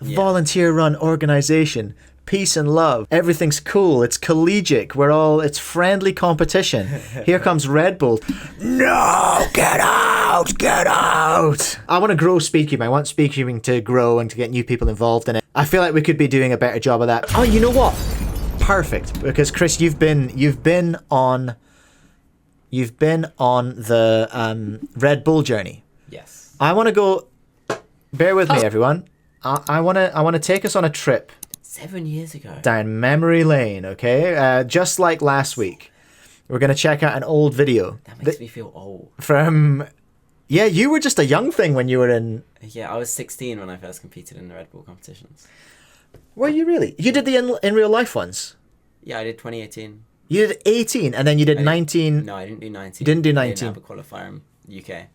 volunteer-run organization. Peace and love. Everything's cool. It's collegiate. It's friendly competition. Here comes Red Bull. No, get out, get out. I want to grow speedcubing. I want speedcubing to grow and to get new people involved in it. I feel like we could be doing a better job of that. Oh, you know what? Perfect. Because Chris, you've been on the Red Bull journey. Yes. I want to go. Bear with me, everyone. I want to take us on a trip. 7 years ago. Down memory lane, okay? Just like last week. We're going to check out an old video. That makes me feel old. Yeah, you were just a young thing when you were in... Yeah, I was 16 when I first competed in the Red Bull competitions. Were you really? You did the in real life ones? Yeah, I did 2018. You did 18 and then you did 19... No, I didn't do 19. You didn't do 19. They didn't have a qualifier in UK.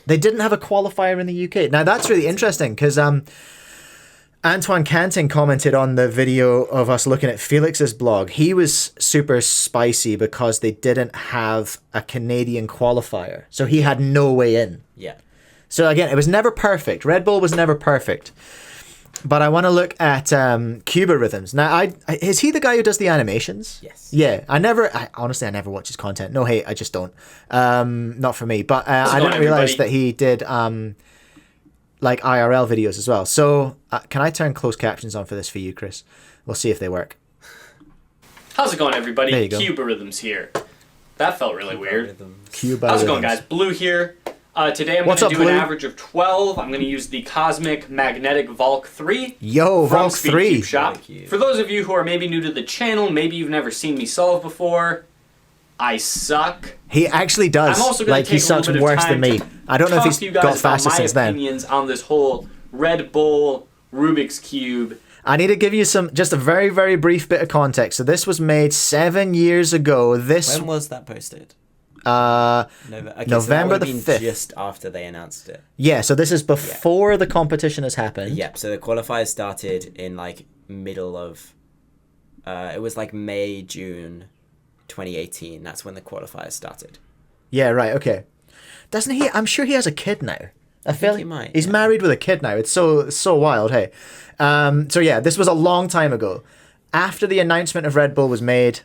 They didn't have a qualifier in the UK. Now, that's really interesting because... Antoine Canting commented on the video of us looking at Felix's blog. He was super spicy because they didn't have a Canadian qualifier. So he had no way in. Yeah. So again, it was never perfect. Red Bull was never perfect. But I want to look at Cuba Rhythms. Now, is he the guy who does the animations? Yes. Yeah. Honestly, I never watch his content. No hate, I just don't. Not for me. But I didn't realize that he did... like IRL videos as well. So can I turn closed captions on for this for you, Chris? We'll see if they work. How's it going, everybody? There you go. Cuba Rhythms here. That felt really weird. Cuba How's it going, Rhythms. guys? Blue here. Today I'm going to do an average of 12. I'm going to use the Cosmic Magnetic Valk 3. Yo, from Valk 3. Speedcube Shop. For those of you who are maybe new to the channel, maybe you've never seen me solve before, I suck. He actually does. I'm also going to take he sucks a little bit worse of than time me. to I don't know if talk he's to you guys got faster about since my then. opinions on this whole Red Bull Rubik's Cube. I need to give you just a very, very brief bit of context. So this was made 7 years ago. When was that posted? November the 5th. Just after they announced it. Yeah, so this is before the competition has happened. Yep, so the qualifiers started in like middle of... it was like May, June 2018. That's when the qualifiers started. Yeah, right, okay. Doesn't he? I'm sure he has a kid now. I feel he might. He's married with a kid now. It's so wild, hey. So yeah, this was a long time ago. After the announcement of Red Bull was made,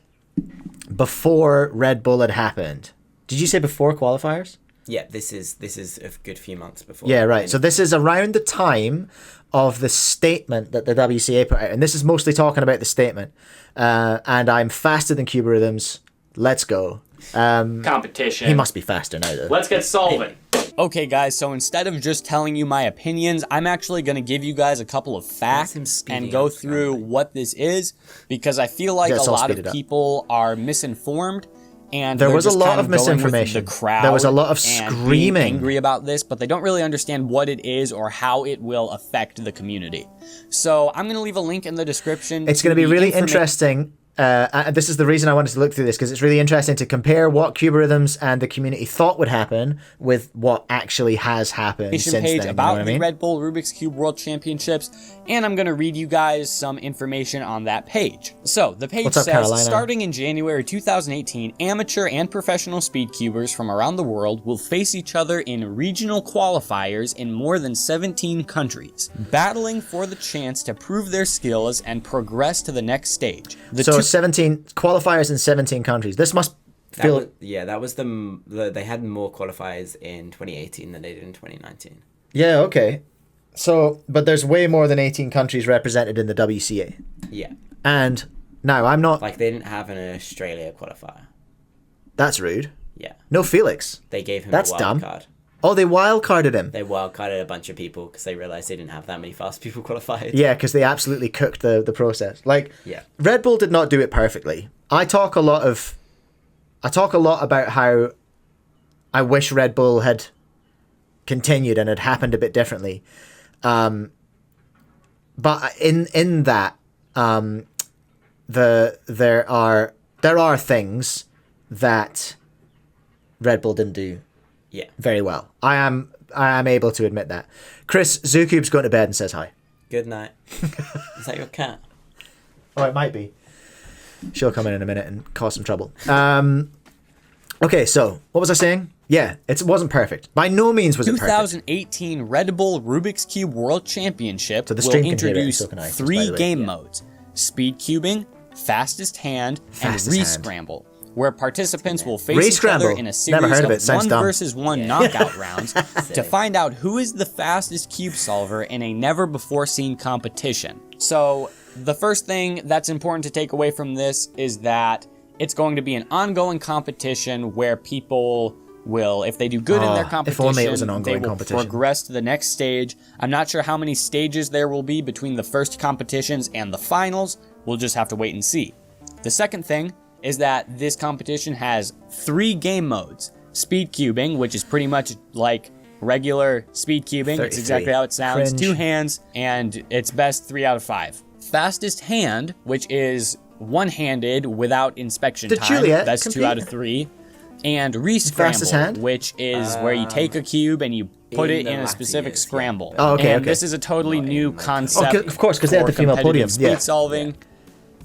before Red Bull had happened. Did you say before qualifiers? Yeah, this is a good few months before. Yeah, right. So this is around the time of the statement that the WCA put out. And this is mostly talking about the statement. And I'm faster than Cuba Rhythms. Let's go. Competition. He must be faster now, though. Let's get solving. Okay, guys, so instead of just telling you my opinions, I'm actually going to give you guys a couple of facts and go through what this is, because I feel like a lot of people are misinformed. And there was a just lot kind of misinformation. The crowd there was a lot of and screaming, being angry about this, but they don't really understand what it is or how it will affect the community. So I'm going to leave a link in the description. It's going to be really interesting. This is the reason I wanted to look through this, because it's really interesting to compare what Cuba Rhythms and the community thought would happen with what actually has happened since page then. About you know what I mean? the Red Bull Rubik's Cube World Championships, and I'm going to read you guys some information on that page. So the page says, Carolina? Starting in January 2018, amateur and professional speedcubers from around the world will face each other in regional qualifiers in more than 17 countries, battling for the chance to prove their skills and progress to the next stage. 17 qualifiers in 17 countries. This must feel... That was they had more qualifiers in 2018 than they did in 2019. Yeah, okay. So, but there's way more than 18 countries represented in the WCA. Yeah. And now I'm not... Like, they didn't have an Australia qualifier. That's rude. Yeah. No Felix. They gave him That's a wild dumb. card. Oh, they wildcarded him. They wildcarded a bunch of people because they realized they didn't have that many fast people qualified. Yeah, because they absolutely cooked the process. Like, yeah. Red Bull did not do it perfectly. I talk a lot about how I wish Red Bull had continued and had happened a bit differently. But in that, there are things that Red Bull didn't do very well. I am able to admit that. Chris, Zoocube's going to bed and says hi. Good night. Is that your cat? Oh, it might be. She'll come in a minute and cause some trouble. Okay, so what was I saying? Yeah, it wasn't perfect. By no means was it perfect. 2018 Red Bull Rubik's Cube World Championship So the will stream can hear it, introduce so can I, just by 3 the way. game modes: speed cubing, fastest hand, Fastest and hand. re-scramble, where participants will face each Re-scramble. other in a Never series heard of of it. Sounds 1 dumb. versus 1 knockout rounds to find out who is the fastest cube solver in a never-before-seen competition. So the first thing that's important to take away from this is that it's going to be an ongoing competition where people will, if they do good in their if competition, only it was an they ongoing will competition. progress to the next stage. I'm not sure how many stages there will be between the first competitions and the finals. We'll just have to wait and see. The second thing is that this competition has 3 game modes. Speed cubing, which is pretty much like regular speed cubing. It's 33. exactly how it sounds. Cringe. 2 hands, and it's best 3 out of 5. Fastest hand, which is one-handed without inspection Did time. Juliet That's 2 compete? out of 3. And Fastest re-scramble, hand? which is where you take a cube and you put in it the in a latter specific years, yeah. scramble. Oh, okay, And okay. this is a totally Not new in my concept. Oh, of course, 'cause they had for the female competitive podium, speed yeah. solving.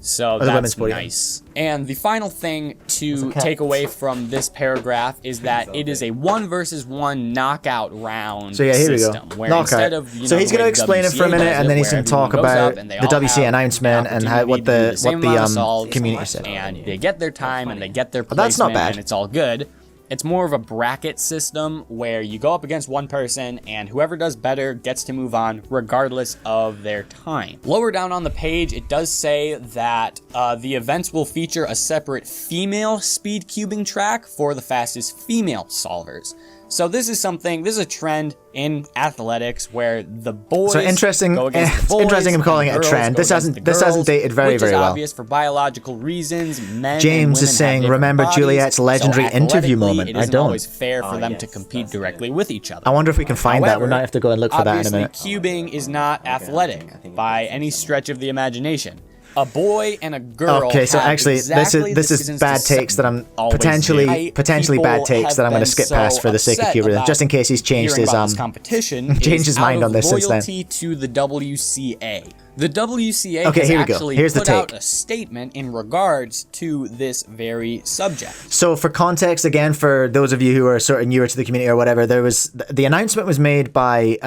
So the that's women's podium. nice. And the final thing to cat. take away from this paragraph is that it is a 1 versus 1 knockout round So yeah, here system. we go. Where Knockout. instead of, So the he's way going to the explain it for a WCA minute, does and then it, he's where going to talk everyone goes about up and they the all WCA have announcement the and how, what opportunity to do the same what the amount of solves, community said. and they get their time and they get their Well, that's placement, not bad. and it's all good. It's more of a bracket system where you go up against one person and whoever does better gets to move on regardless of their time. Lower down on the page, it does say that the events will feature a separate female speed cubing track for the fastest female solvers. So this is a trend in athletics where the boys So interesting- go against the it's boys, interesting him calling and it a girls trend. go This against hasn't- the this hasn't girls, dated very, which very is well. obvious for biological reasons. Men James and is women saying, have different remember bodies, Juliet's so legendary interview athletically, moment. It I isn't don't. always fair for them to yes, compete that's directly good. with each other. I wonder if we can find that. We might have to go and look for that in a Obviously, minute. cubing is not athletic I think it by makes any sense. stretch of the imagination. A boy and a girl. Okay, so have actually, exactly this the is reasons bad to takes that I'm always potentially do. bad takes People that I'm going have to skip been past so for the sake of upset Cuba, about just in case he's changed hearing his about this competition. changed is his mind out on of this since then. loyalty to the WCA. The WCA Okay, has here we go. actually Here's the put out take. a statement in regards to this very subject. So for context, again, for those of you who are sort of newer to the community or whatever, there was the announcement was made by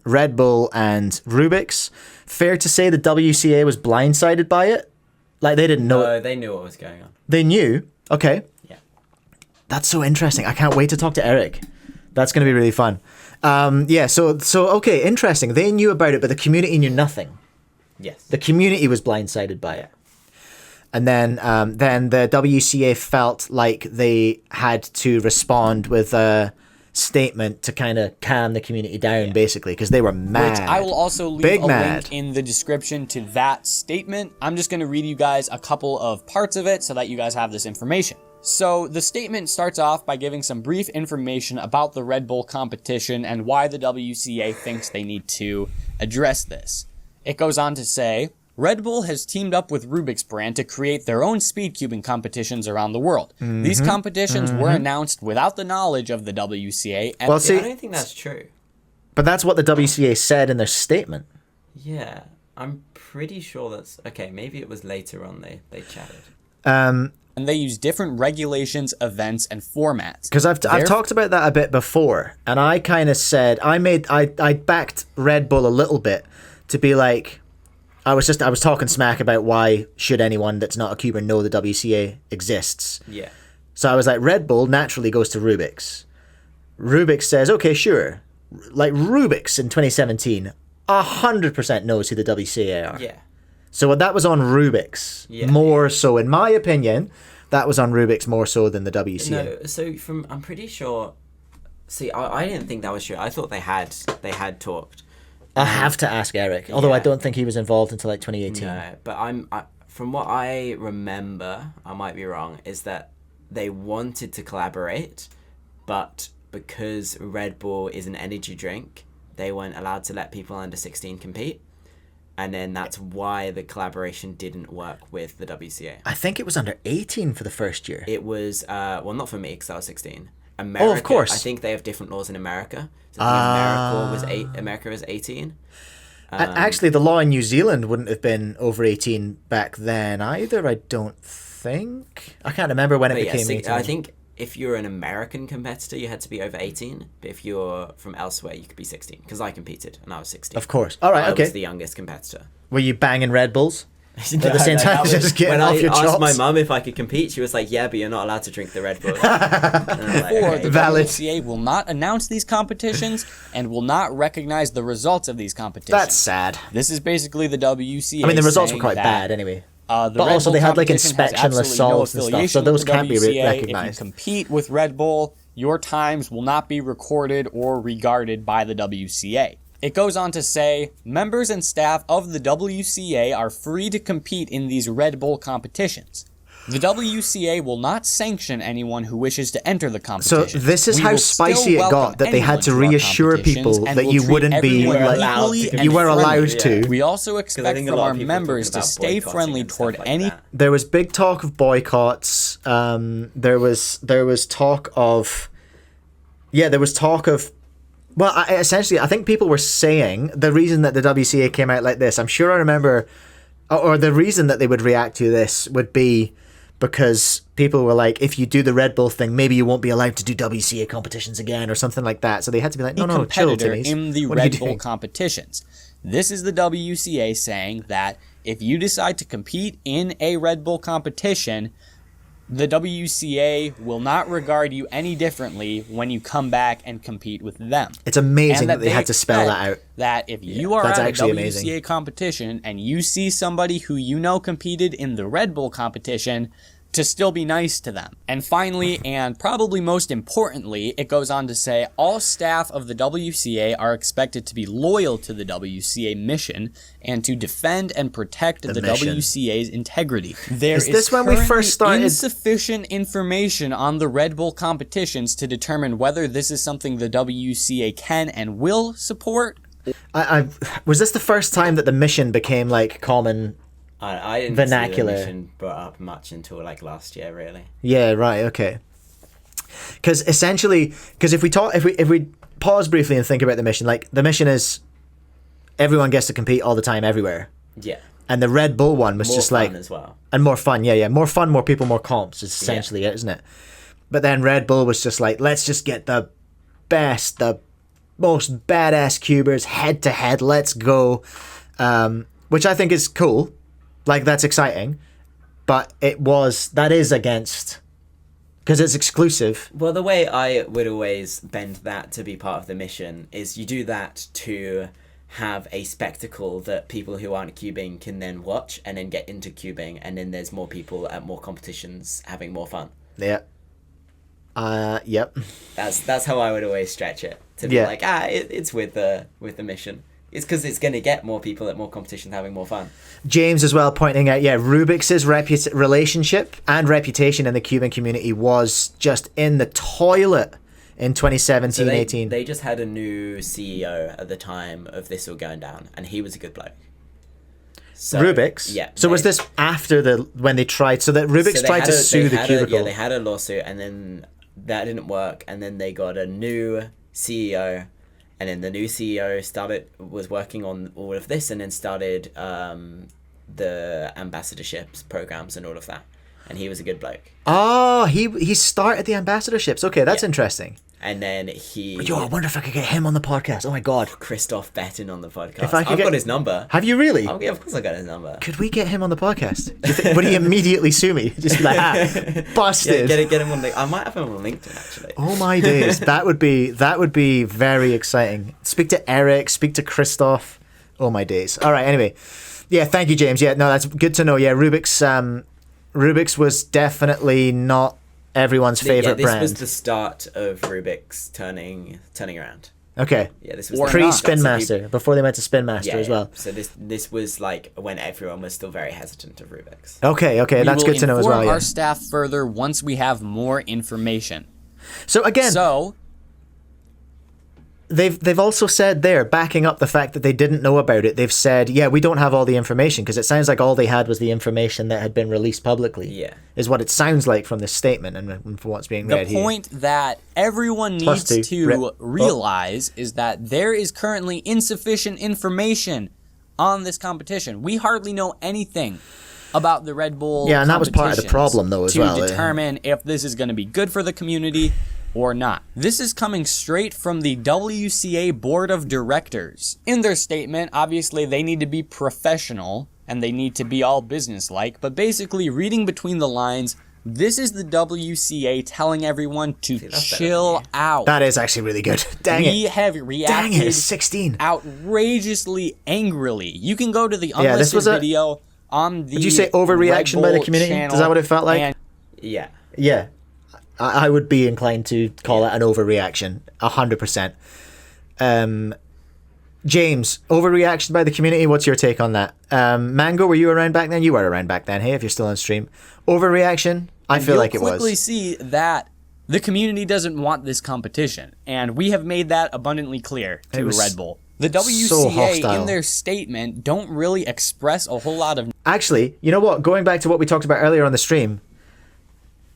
Red Bull and Rubik's. Fair to say the WCA was blindsided by it? Like they didn't know No, it. they knew what was going on. They knew? Okay. Yeah. That's so interesting. I can't wait to talk to Eric. That's going to be really fun. Yeah, so okay, interesting. They knew about it, but the community knew nothing. Yes. The community was blindsided by it. And then the WCA felt like they had to respond with a statement to kind of calm the community down, basically, because they were mad. Which I will also leave Big a mad. link in the description to that statement. I'm just going to read you guys a couple of parts of it so that you guys have this information. So the statement starts off by giving some brief information about the Red Bull competition and why the WCA thinks they need to address this. It goes on to say, Red Bull has teamed up with Rubik's brand to create their own speed cubing competitions around the world. These competitions were announced without the knowledge of the WCA. And Well, see- I don't think that's true. But that's what the WCA said in their statement. Yeah, I'm pretty sure that's okay. Maybe it was later on they chatted. and they use different regulations, events, and formats. Because I've talked about that a bit before, and I kind of said I backed Red Bull a little bit to be like, I was talking smack about why should anyone that's not a Cuban know the WCA exists. Yeah. So I was like, Red Bull naturally goes to Rubik's. Rubik's says, okay, sure. Like Rubik's in 2017, 100% knows who the WCA are. Yeah. So that was on Rubik's Yeah. more so, in my opinion, that was on Rubik's more so than the WCA. No, so I'm pretty sure. See, I didn't think that was true. I thought they had talked. I'll have to ask Eric, although I Yeah. don't think he was involved until like 2018. No, but from what I remember, I might be wrong, is that they wanted to collaborate, but because Red Bull is an energy drink, they weren't allowed to let people under 16 compete. And then that's why the collaboration didn't work with the WCA. I think it was under 18 for the first year. It was, well, not for me because I was 16. America, of course. I think they have different laws in America. So I think America was 18. Actually, the law in New Zealand wouldn't have been over 18 back then either, I don't think. I can't remember when it But yeah, became 18. I think if you're an American competitor, you had to be over 18. But if you're from elsewhere, you could be 16. Because I competed and I was 16. Of course. All right, I okay. was the youngest competitor. Were you banging Red Bulls? At the same time, just getting when off I your chops? asked my mum if I could compete, she was like, yeah, but you're not allowed to drink the Red Bull. And I was like, Or okay. the Valid. WCA will not announce these competitions and will not recognize the results of these competitions. That's sad. This is basically the WCA. I mean, the results were saying quite that, bad anyway. The But Red also Bull they had, like, competition has inspectionless absolutely no salts and stuff, so affiliation those with the can't be WCA. recognized. If you compete with Red Bull, your times will not be recorded or regarded by the WCA. It goes on to say, members and staff of the WCA are free to compete in these Red Bull competitions. The WCA will not sanction anyone who wishes to enter the So competition. this is We how will still spicy it welcome got, that they had anyone to our reassure competitions people and that will you treat wouldn't be everyone like- equally You and were allowed friendly. to. We also I expect think a from lot our of people are members talking to about stay boycotting friendly and stuff toward like any that. There was big talk of boycotts. There was talk of, well, essentially, I think people were saying the reason that the WCA came out like this, I'm sure I remember, or the reason that they would react to this would be because people were like, if you do the Red Bull thing, maybe you won't be allowed to do WCA competitions again or something like that. So they had to be like, no, chill, competitor Timmies. in the What are you Red Bull doing? competitions. This is the WCA saying that if you decide to compete in a Red Bull competition, the WCA will not regard you any differently when you come back and compete with them. It's amazing And that they had to spell that expect out. That if you are that's at a actually WCA amazing. competition and you see somebody who you know competed in the Red Bull competition, to still be nice to them. And finally, and probably most importantly, it goes on to say all staff of the WCA are expected to be loyal to the WCA mission and to defend and protect the mission. WCA's integrity. There Is this when we currently first started- insufficient information on the Red Bull competitions to determine whether this is something the WCA can and will support. I was this the first time that the mission became like common? I didn't Vernacular. see the mission brought up much until like last year, really. Yeah, right, okay. Because essentially, if we pause briefly and think about the mission, like the mission is everyone gets to compete all the time everywhere, Yeah. and the Red Bull one was More just fun like as well. and more fun, more fun, more people, more comps is essentially it, isn't it? But then Red Bull was just like, let's just get the best, the most badass cubers head to head, let's go, which I think is cool. Like, that's exciting, but that is against, because it's exclusive. Well, the way I would always bend that to be part of the mission is you do that to have a spectacle that people who aren't cubing can then watch and then get into cubing, and then there's more people at more competitions having more fun. Yeah. Yep. That's how I would always stretch it, to be Yeah. like, it's with the mission. It's because it's going to get more people at more competitions having more fun. James as well pointing out, Rubik's relationship and reputation in the cubing community was just in the toilet in 2017, So 18. they just had a new CEO at the time of this all going down, and he was a good bloke. So, Rubik's? Yeah. So was this after when they tried, so that Rubik's tried to sue the cubicle? They had a lawsuit, and then that didn't work, and then they got a new CEO, and then the new CEO was working on all of this, and then started the ambassadorships programs and all of that, and he was a good bloke. Oh, he started the ambassadorships. Okay, that's interesting. And then Yo, I wonder if I could get him on the podcast. Oh my god. Christoph Bettin on the podcast. If I could I've get- got his number. Have you really? Yeah, of course I got his number. Could we get him on the podcast? Would he immediately sue me? Just be like, busted. Yeah, get him on I might have him on LinkedIn, actually. Oh my days, that would be very exciting. Speak to Eric, speak to Christoph. Oh my days. All right, anyway. Yeah, thank you, James. Yeah, no, that's good to know. Yeah, Rubik's was definitely not everyone's favorite this brand. was the start of Rubik's turning around. Okay. Yeah, this was Pre the- Spin so Master, before they went to Spin Master as well. So this was like when everyone was still very hesitant of Rubik's. Okay, that's good to know as well. We will inform Yeah. our staff further once we have more information. So again, So, they've also said there, backing up the fact that they didn't know about it, they've said, yeah, we don't have all the information, because it sounds like all they had was the information that had been released publicly. Yeah. Is what it sounds like from this statement and from what's being the read here. point that everyone Plus needs two. to realize is that there is currently insufficient information on this competition. We hardly know anything about the Red Bull. Yeah, and that was part of the competitions problem, though, as to well. determine if this is going to be good for the community or not. This is coming straight from the WCA Board of Directors. In their statement, obviously they need to be professional and they need to be all businesslike, but basically reading between the lines, this is the WCA telling everyone to chill out. That is actually really good. Dang we it. have Dang it, reacted it's 16. outrageously angrily. You can go to the Yeah, this unlisted was a- video on the Did you say overreaction Red by the Bull community? channel, Is that what it felt like? and Yeah. Yeah. I would be inclined to call it an overreaction. 100%. James, overreaction by the community. What's your take on that? Mango, were you around back then? You were around back then. Hey, if you're still on stream. Overreaction? I feel like it was. You'll quickly see that the community doesn't want this competition, and we have made that abundantly clear to was Red Bull. The so WCA, hostile. in their statement, don't really express a whole lot of... Actually, you know what? Going back to what we talked about earlier on the stream,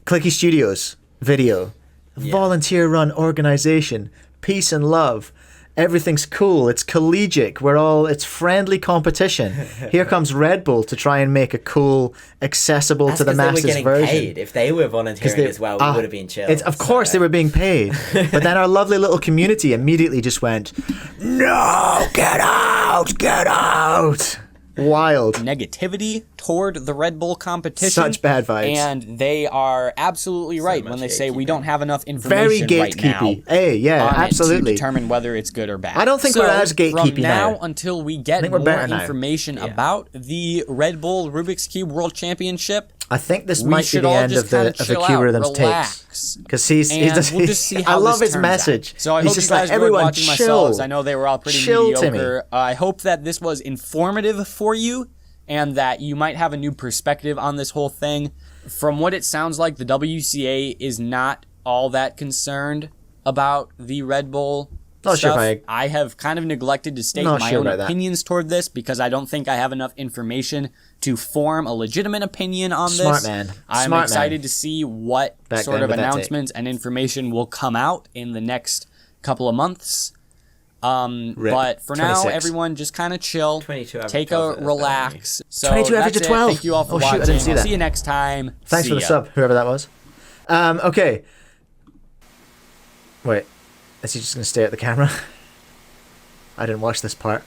Clicky Studios video, volunteer-run organization, peace and love. Everything's cool. It's collegiate. It's friendly competition. Here comes Red Bull to try and make a cool, accessible That's to the 'cause they were masses getting version. paid. If they were volunteering as well, we would have been chill. Of course they were being paid. But then our lovely little community immediately just went, no, get out, get out. Wild. negativity toward the Red Bull competition. Such bad vibes. And they are absolutely right when they say we don't have enough Very information right now. gatekeepy. Hey, yeah, on it absolutely. to determine whether it's good or bad. I don't think we're as gatekeepy from now now. until we I get think we're more better now. information about the Red Bull Rubik's Cube World Championship, I think this we might be should the all end just of the kinda chill Q out, Rhythm's takes. relax. Because he's And just, we'll just see how I love this his turns out. message. So I he's hope just you guys like, enjoyed everyone watching my chill. solves. I know they were all pretty Chill, mediocre. I hope that this was informative for you and that you might have a new perspective on this whole thing. From what it sounds like, the WCA is not all that concerned about the Red Bull Not sure stuff. if I have kind of neglected to state Not my sure own about that. opinions toward this because I don't think I have enough information to form a legitimate opinion on Smart this. man. I'm Smart excited man. to see what Back sort then of with that take. announcements and information will come out in the next couple of months. Rip. But for now, 26. everyone just kind of chill, 22 average take 12 a is better relax. So 22 average that's of 12. It. Thank you all for Oh, shoot, I watching. didn't see that. See you next time. Thanks See for the ya. sub, whoever that was. Okay. Wait, is he just going to stare at the camera? I didn't watch this part.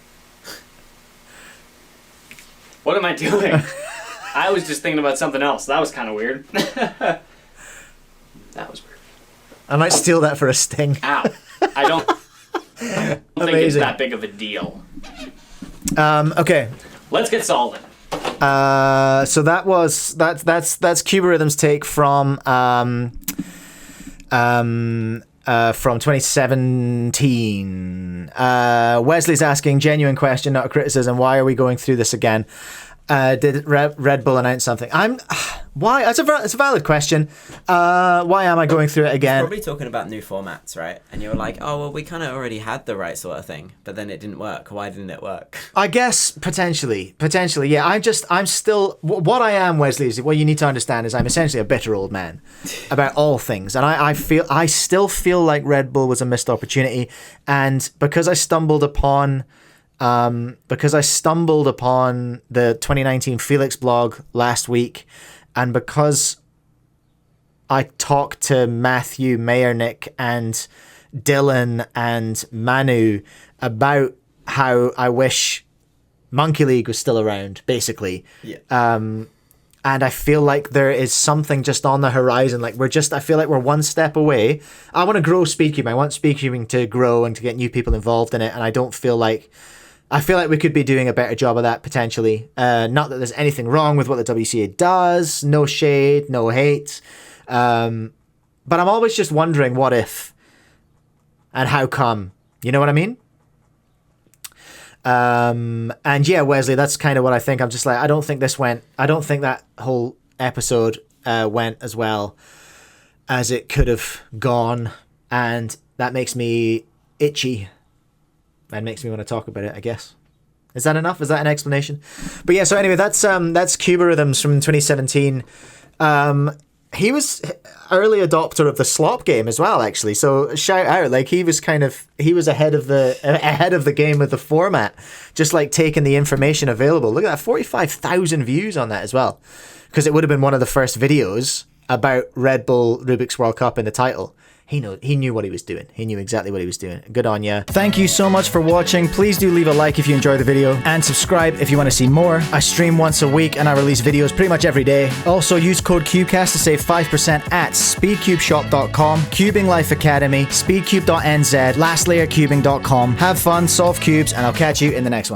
What am I doing? I was just thinking about something else. That was kind of weird. That was weird. I might steal that for a sting. Ow. I don't think it's Amazing. that big of a deal. Okay. Let's get solving. So that's Cuba Rhythm's take from 2017. Wesley's asking, genuine question, not a criticism. Why are we going through this again? Did Red Bull announce something? Why? It's a valid question. Why am I going through it again? Probably talking about new formats, right? And you were like, oh, well, we kind of already had the right sort of thing, but then it didn't work. Why didn't it work? I guess potentially, yeah. I'm still what I am, Wesley. Is what you need to understand is I'm essentially a bitter old man about all things, and I still feel like Red Bull was a missed opportunity, and because I stumbled upon the 2019 Felix blog last week, and because I talked to Matthew, Mayernick, and Dylan and Manu about how I wish Monkey League was still around, basically. Yeah. And I feel like there is something just on the horizon. Like I feel like we're one step away. I want to grow Speedcubing. I want Speedcubing to grow and to get new people involved in it. And I feel like we could be doing a better job of that potentially. Not that there's anything wrong with what the WCA does. No shade, no hate. But I'm always just wondering what if and how come. You know what I mean? And yeah, Wesley, that's kind of what I think. I'm just like, I don't think that whole episode went as well as it could have gone. And that makes me itchy. And makes me want to talk about it, I guess. Is that enough? Is that an explanation? But yeah, so anyway, that's Cuba Rhythms from 2017. he was early adopter of the slop game as well, actually. So shout out, like he was ahead of the game with the format, just like taking the information available. Look at that, 45,000 views on that as well, because it would have been one of the first videos about Red Bull Rubik's World Cup in the title. He knew what he was doing. He knew exactly what he was doing. Good on ya. Thank you so much for watching. Please do leave a like if you enjoyed the video, and subscribe if you want to see more. I stream once a week and I release videos pretty much every day. Also use code CUBECAST to save 5% at speedcubeshop.com, Cubing Life Academy, speedcube.nz, lastlayercubing.com. Have fun, solve cubes, and I'll catch you in the next one.